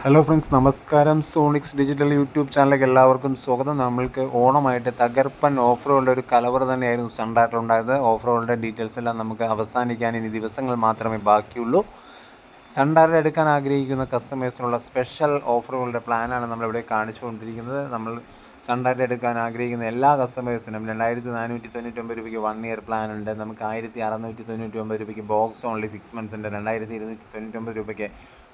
Hello friends, നമസ്കാരം. സോണിക്സ് digital YouTube ചാനലിലേക്ക് എല്ലാവർക്കും സ്വാഗതം. നമ്മൾക്ക് ഓണമായിട്ട് തകർപ്പൻ ഓഫറുകളുടെ ഒരു കലവറ തന്നെയായിരുന്നു സൺഡയറക്റ്റിലുണ്ടായത്. ഓഫറുകളുടെ ഡീറ്റെയിൽസ് എല്ലാം നമുക്ക് അവസാനിക്കാൻ ഇനി ദിവസങ്ങൾ മാത്രമേ ബാക്കിയുള്ളൂ. സൺഡയറക്റ്റ് എടുക്കാൻ ആഗ്രഹിക്കുന്ന കസ്റ്റമേഴ്സിനുള്ള സ്പെഷ്യൽ ഓഫറുകളുടെ പ്ലാനാണ് നമ്മളിവിടെ കാണിച്ചുകൊണ്ടിരിക്കുന്നത്. നമ്മൾ സൺഡയറക്റ്റ് എടുക്കാൻ ആഗ്രഹിക്കുന്ന എല്ലാ കസ്റ്റമേഴ്സിനും 2499 രൂപയ്ക്ക് 1 ഇയർ പ്ലാൻ ഉണ്ട്. നമുക്ക് 1699 രൂപയ്ക്ക് ബോക്സ് ഓൺലി 6 മന്ത്സ് ഉണ്ട്. 2299 രൂപയ്ക്ക്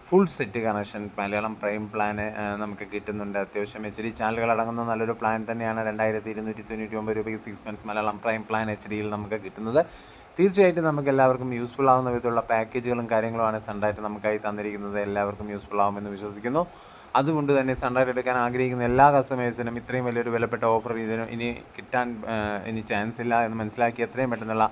full set connection Malayalam prime plan നമുക്ക് കിട്ടുന്നുണ്ട്. അത്യാവശ്യം HD ചാനലുകൾ അടങ്ങുന്ന നല്ലൊരു പ്ലാൻ തന്നെയാണ് 2299 രൂപയ്ക്ക് 6 മന്ത്സ് മലയാളം പ്രൈം പ്ലാൻ HDയിൽ നമുക്ക് കിട്ടുന്നത്. തീർച്ചയായിട്ടും നമുക്ക് എല്ലാവർക്കും യൂസ്ഫുൾ ആകുന്ന വിധത്തിലുള്ള പാക്കേജുകളും കാര്യങ്ങളുമാണ് സൺഡയറക്റ്റ് നമുക്കായി തന്നിരിക്കുന്നത്. എല്ലാവർക്കും യൂസ്ഫുൾ ആകുമെന്ന് വിശ്വസിക്കുന്നു. അതുകൊണ്ട് തന്നെ സൺഡയറക്റ്റ് എടുക്കാൻ ആഗ്രഹിക്കുന്ന എല്ലാ കസ്റ്റമേഴ്സിനും ഇത്രയും വലിയൊരു വിലപ്പെട്ട ഓഫർ ഇനി കിട്ടാൻ ഇനി ചാൻസ് ഇല്ല എന്ന് മനസ്സിലാക്കി എത്രയും പെട്ടെന്നുള്ള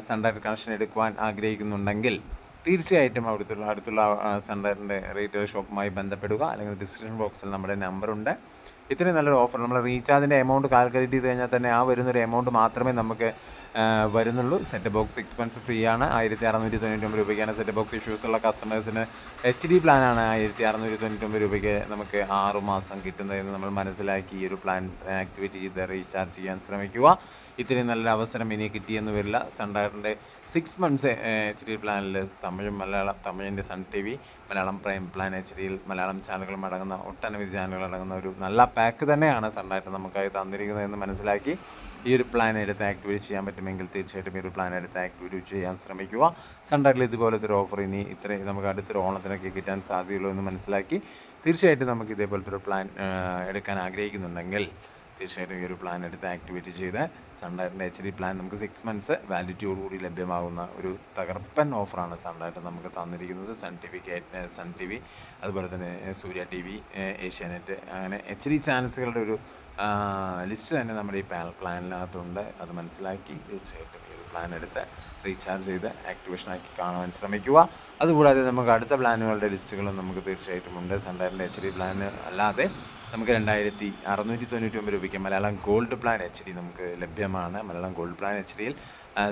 സൺഡയറക്റ്റ് കണക്ഷൻ എടുക്കുവാൻ ആഗ്രഹിക്കുന്നുണ്ടെങ്കിൽ തീർച്ചയായിട്ടും അടുത്തുള്ള സൺഡയറക്റ്റിൻ്റെ റീറ്റെയിൽ ഷോപ്പുമായി ബന്ധപ്പെടുക. അല്ലെങ്കിൽ ഡിസ്ക്രിപ്ഷൻ ബോക്സിൽ നമ്മുടെ നമ്പറുണ്ട്. ഇത്രയും നല്ലൊരു ഓഫർ നമ്മൾ റീചാർജിൻ്റെ എമൗണ്ട് കാൽക്കുലേറ്റ് ചെയ്ത് കഴിഞ്ഞാൽ തന്നെ ആ വരുന്നൊരു എമൗണ്ട് മാത്രമേ നമുക്ക് വരുന്നുള്ളൂ. സെറ്റ് ബോക്സ് എക്സ്പെൻസ് ഫ്രീ ആണ്. 1699 രൂപയ്ക്കാണ് സെറ്റ് ബോക്സ് ഇഷ്യൂസ് ഉള്ള കസ്റ്റമേഴ്സിന്. HD പ്ലാനാണ് 1699 രൂപയ്ക്ക് നമുക്ക് 6 മാസം കിട്ടുന്നതെന്ന് നമ്മൾ മനസ്സിലാക്കി ഈ ഒരു പ്ലാൻ ആക്ടിവേറ്റ് ചെയ്ത് റീചാർജ് ചെയ്യാൻ ശ്രമിക്കുക. ഇത്രയും നല്ലൊരു അവസരം ഇനി കിട്ടിയെന്ന് വരില്ല. സൺഡയറക്റ്റിൻ്റെ 6 മന്ത്സ് HD പ്ലാനിൽ തമിഴിൻ്റെ Sun TV, Malayalam prime plan HDയിൽ മലയാളം ചാനലുകളും അടങ്ങുന്ന ഒട്ടനവധി ചാനലുകൾ അടങ്ങുന്ന ഒരു നല്ല പാക്ക് തന്നെയാണ് സൺഡയറക്റ്റ് നമുക്കായി തന്നിരിക്കുന്നതെന്ന് മനസ്സിലാക്കി ഈ ഒരു പ്ലാൻ എടുത്ത് ആക്ടിവേറ്റ് ചെയ്യാൻ പറ്റുമെങ്കിൽ തീർച്ചയായിട്ടും ഈ ഒരു പ്ലാൻ എടുത്ത് ആക്ടിവേറ്റ് ചെയ്യാൻ ശ്രമിക്കുക. സൺഡയറക്റ്റിൽ ഇതുപോലത്തെ ഒരു ഓഫർ ഇനി ഇത്രയും നമുക്ക് അടുത്തൊരു ഓണത്തിനൊക്കെ കിട്ടാൻ സാധ്യതയുള്ളൂ എന്ന് മനസ്സിലാക്കി തീർച്ചയായിട്ടും നമുക്ക് ഇതേപോലത്തെ ഒരു പ്ലാൻ എടുക്കാൻ ആഗ്രഹിക്കുന്നുണ്ടെങ്കിൽ തീർച്ചയായിട്ടും ഈ ഒരു പ്ലാൻ എടുത്ത് ആക്ടിവേറ്റ് ചെയ്ത് സൺഡയറക്റ്റിൻ്റെ HD പ്ലാൻ നമുക്ക് 6 മന്ത്സ് വാലിഡിറ്റിയോടുകൂടി ലഭ്യമാകുന്ന ഒരു തകർപ്പൻ ഓഫറാണ് സൺഡയറക്റ്റ് നമുക്ക് തന്നിരിക്കുന്നത്. സൺ TV അതുപോലെ തന്നെ സൂര്യ TV, ഏഷ്യാനെറ്റ്, അങ്ങനെ HD ചാനൽസുകളുടെ ഒരു ലിസ്റ്റ് തന്നെ നമ്മുടെ ഈ പ്ലാനിനകത്തുണ്ട്. അത് മനസ്സിലാക്കി തീർച്ചയായിട്ടും ഈ ഒരു പ്ലാൻ എടുത്ത് റീചാർജ് ചെയ്ത് ആക്ടിവേഷനാക്കി കാണുവാൻ ശ്രമിക്കുക. അതുകൂടാതെ നമുക്ക് അടുത്ത പ്ലാനുകളുടെ ലിസ്റ്റുകളും നമുക്ക് തീർച്ചയായിട്ടും ഉണ്ട്. സൺഡയറക്റ്റിൻ്റെ HD പ്ലാൻ അല്ലാതെ നമുക്ക് 2699 രൂപയ്ക്ക് മലയാളം ഗോൾഡ് പ്ലാൻ HD നമുക്ക് ലഭ്യമാണ്. മലയാളം ഗോൾഡ് പ്ലാൻ HDയിൽ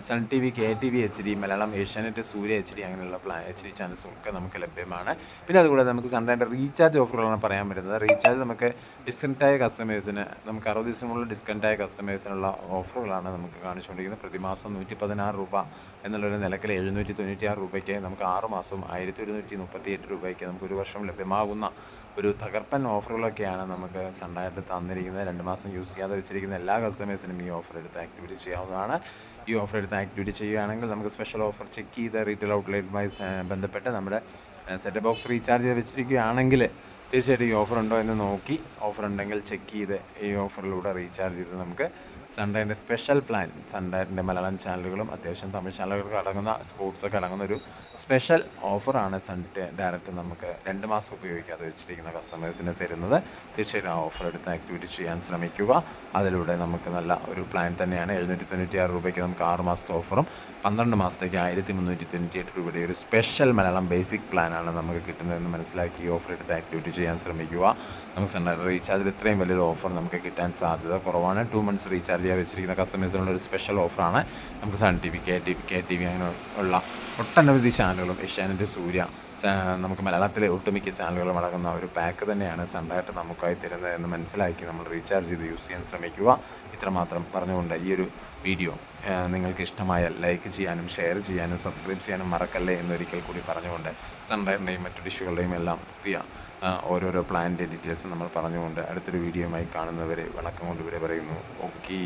Sun TV, KTV HD, Malayalam Asianet, Surya HD അങ്ങനെയുള്ള HD ചാനൽസും ഒക്കെ നമുക്ക് ലഭ്യമാണ്. പിന്നെ അതുകൂടാതെ നമുക്ക് സൺഡയറക്റ്റ് റീചാർജ് ഓഫറുകളാണ് പറയാൻ പറ്റുന്നത്. റീചാർജ് നമുക്ക് ഡിസ്കൗണ്ടായ കസ്റ്റമേഴ്സിന് നമുക്ക് 60 ദിവസമുള്ള ഡിസ്കൗണ്ടായ കസ്റ്റമേഴ്സിനുള്ള ഓഫറുകളാണ് നമുക്ക് കാണിച്ചുകൊണ്ടിരിക്കുന്നത്. പ്രതിമാസം 116 രൂപ എന്നുള്ളൊരു നിലക്കിൽ 796 രൂപയ്ക്ക് നമുക്ക് 6 മാസവും 1138 രൂപയ്ക്ക് നമുക്ക് 1 വർഷം ലഭ്യമാകുന്ന ഒരു തകർപ്പൻ ഓഫറുകളൊക്കെയാണ് നമുക്ക് സൺഡയറക്റ്റ് തന്നിരിക്കുന്നത്. 2 മാസം യൂസ് ചെയ്യാതെ വെച്ചിരിക്കുന്ന എല്ലാ കസ്റ്റമേഴ്സിനും ഈ ഓഫർ എടുത്ത് ആക്ടിവേറ്റ് ചെയ്യാവുന്നതാണ്. ഈ ഓഫർ എടുത്ത് ആക്ടിവേറ്റ് ചെയ്യുകയാണെങ്കിൽ നമുക്ക് സ്പെഷ്യൽ ഓഫർ ചെക്ക് ചെയ്ത് റീറ്റെയിൽ ഔട്ട്ലെറ്റുമായി ബന്ധപ്പെട്ട് നമ്മുടെ സെറ്റ് ബോക്സ് റീചാർജ് ചെയ്ത് വെച്ചിരിക്കുകയാണെങ്കിൽ തീർച്ചയായിട്ടും ഈ ഓഫർ ഉണ്ടോ എന്ന് നോക്കി ഓഫർ ഉണ്ടെങ്കിൽ ചെക്ക് ചെയ്ത് ഈ ഓഫറിലൂടെ റീചാർജ് ചെയ്ത് നമുക്ക് സൺഡയറിൻ്റെ സ്പെഷ്യൽ പ്ലാൻ, സൺഡയറിൻ്റെ മലയാളം ചാനലുകളും അത്യാവശ്യം തമിഴ് ചാനലുകൾക്ക് അടങ്ങുന്ന സ്പോർട്സൊക്കെ അടങ്ങുന്ന ഒരു സ്പെഷ്യൽ ഓഫറാണ് ഡയറക്റ്റ് നമുക്ക് 2 മാസം ഉപയോഗിക്കാതെ വെച്ചിരിക്കുന്ന കസ്റ്റമേഴ്സിന് തരുന്നത്. തീർച്ചയായിട്ടും ആ ഓഫർ എടുത്ത് ആക്ടിവേറ്റ് ചെയ്യാൻ ശ്രമിക്കുക. അതിലൂടെ നമുക്ക് നല്ല ഒരു പ്ലാൻ തന്നെയാണ്. 796 രൂപയ്ക്ക് നമുക്ക് 6 മാസത്തെ ഓഫറും 12 മാസത്തേക്ക് 1398 രൂപയുടെ ഒരു സ്പെഷ്യൽ മലയാളം ബേസിക് പ്ലാനാണ് നമുക്ക് കിട്ടുന്നതെന്ന് മനസ്സിലാക്കി ഈ ഓഫർ എടുത്ത് ആക്ടിവേറ്റ് ചെയ്യാൻ ശ്രമിക്കുക. നമുക്ക് സൺഡയർ റീചാർജിൽ ഇത്രയും വലിയൊരു ഓഫർ നമുക്ക് കിട്ടാൻ സാധ്യത കുറവാണ്. 2 മന്ത്സ് റീചാർജ് ചെയ്യാൻ വെച്ചിരിക്കുന്ന കസ്റ്റമേഴ്സിനുള്ള ഒരു സ്പെഷ്യൽ ഓഫറാണ്. നമുക്ക് സൺ TV, KTV അങ്ങനെ ഉള്ള ഒട്ടനവധി ചാനലുകളും ഏഷ്യാനെറ്റ്, സൂര്യ, നമുക്ക് മലയാളത്തിലെ ഒട്ടുമിക്ക ചാനലുകളും അടങ്ങുന്ന ഒരു പാക്ക് തന്നെയാണ് സൺഡയറക്റ്റ് നമുക്കായി തരുന്നത് എന്ന് മനസ്സിലാക്കി നമ്മൾ റീചാർജ് ചെയ്ത് യൂസ് ചെയ്യാൻ ശ്രമിക്കുക. ഇത്രമാത്രം പറഞ്ഞുകൊണ്ട് ഈ ഒരു വീഡിയോ നിങ്ങൾക്ക് ഇഷ്ടമായാൽ ലൈക്ക് ചെയ്യാനും ഷെയർ ചെയ്യാനും സബ്സ്ക്രൈബ് ചെയ്യാനും മറക്കല്ലേ എന്നൊരിക്കൽ കൂടി പറഞ്ഞുകൊണ്ട് സൺഡയറിൻ്റെയും മറ്റു ഡിഷുകളുടെയും എല്ലാം പുതിയ ഓരോരോ പ്ലാനിൻ്റെ ഡീറ്റെയിൽസ് നമ്മൾ പറഞ്ഞുകൊണ്ട് അടുത്തൊരു വീഡിയോയുമായി കാണുന്നവരെ വണക്കം കൊണ്ട് ഇവരെ പറയുന്നു. ഓക്കേ.